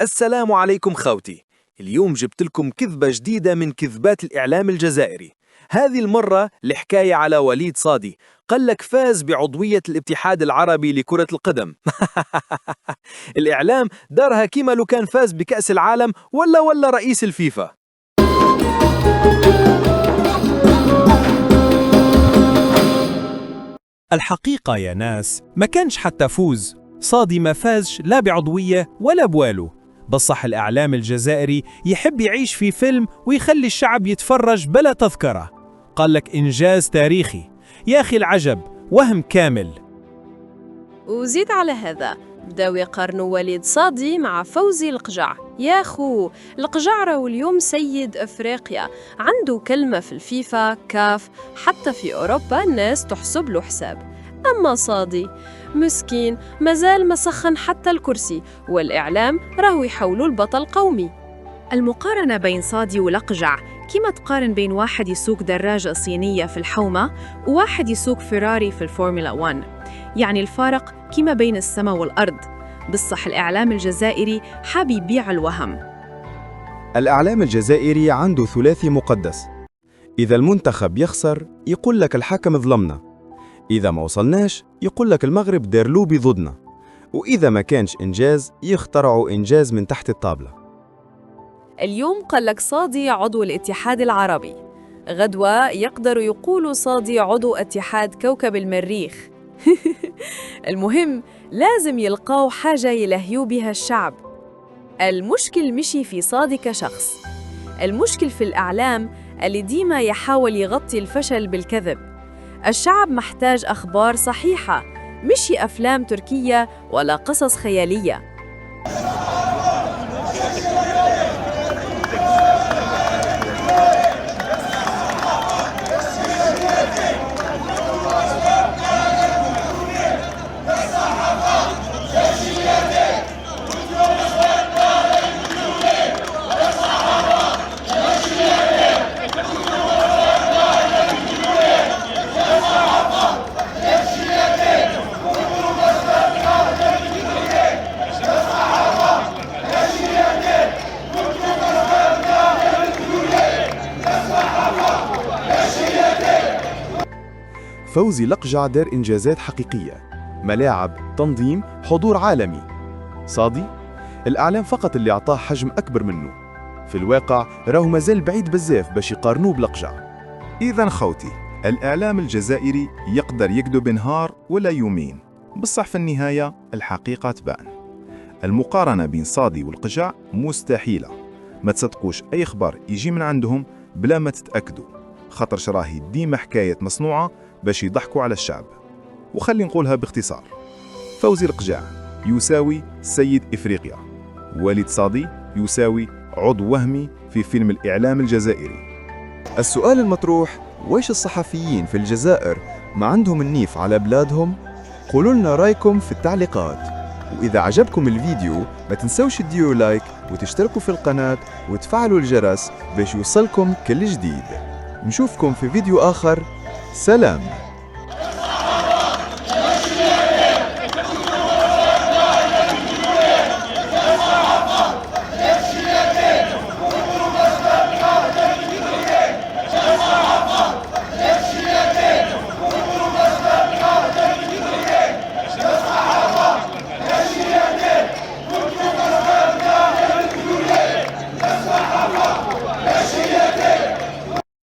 السلام عليكم خوتي. اليوم جبت لكم كذبة جديدة من كذبات الإعلام الجزائري. هذه المرة الحكاية على وليد صادي، قال لك فاز بعضوية الاتحاد العربي لكرة القدم. الإعلام دارها كيما لو كان فاز بكأس العالم ولا رئيس الفيفا. الحقيقة يا ناس ما كانش حتى فوز، صادي ما فازش لا بعضوية ولا بوالو. بصح الإعلام الجزائري يحب يعيش في فيلم ويخلي الشعب يتفرج بلا تذكرة. قال لك إنجاز تاريخي. يا أخي العجب، وهم كامل. وزيد على هذا بداو يقارنوا وليد صادي مع فوزي القجع. يا خو القجع راهو اليوم سيد أفريقيا، عنده كلمة في الفيفا كاف، حتى في أوروبا الناس تحسب له حساب. أما صادي مسكين مازال ما سخن حتى الكرسي، والإعلام راهو يحولوا البطل قومي. المقارنة بين صادي والأقجع كما تقارن بين واحد يسوق دراجة صينية في الحومة وواحد يسوق فيراري في الفورمولا 1. يعني الفارق كما بين السماء والأرض. بالصح الإعلام الجزائري حاب يبيع الوهم. الإعلام الجزائري عنده ثلاثي مقدس: إذا المنتخب يخسر يقول لك الحكم ظلمنا، إذا ما وصلناش يقول لك المغرب دار لوبي ضدنا، وإذا ما كانش إنجاز يخترعوا إنجاز من تحت الطابلة. اليوم قال لك صادي عضو الاتحاد العربي، غدوة يقدروا يقولوا صادي عضو اتحاد كوكب المريخ. المهم لازم يلقاو حاجة يلهيو بها الشعب. المشكل مشي في صادي كشخص، المشكل في الإعلام اللي ديما يحاول يغطي الفشل بالكذب. الشعب محتاج أخبار صحيحة، مش أفلام تركية ولا قصص خيالية. فوزي الأقجع دار إنجازات حقيقية، ملاعب، تنظيم، حضور عالمي. صادي الإعلام فقط اللي أعطاه حجم أكبر منه. في الواقع راهو مازال بعيد بزاف باش يقارنوه بالأقجع. إذن خوتي، الإعلام الجزائري يقدر يكذب نهار ولا يومين، بصح في النهاية الحقيقة تبان. المقارنة بين صادي والقجع مستحيلة. ما تصدقوش أي خبر يجي من عندهم بلا ما تتأكدوا، خاطر شراهي ديما حكاية مصنوعة باش يضحكوا على الشعب. وخلي نقولها باختصار: فوزي القجع يساوي سيد إفريقيا، وليد صادي يساوي عضو وهمي في فيلم الإعلام الجزائري. السؤال المطروح: ويش الصحفيين في الجزائر ما عندهم النيف على بلادهم؟ قولوا لنا رايكم في التعليقات. وإذا عجبكم الفيديو ما تنسوش تديروا لايك وتشتركوا في القناة وتفعلوا الجرس باش يوصلكم كل جديد. نشوفكم في فيديو آخر. سلام.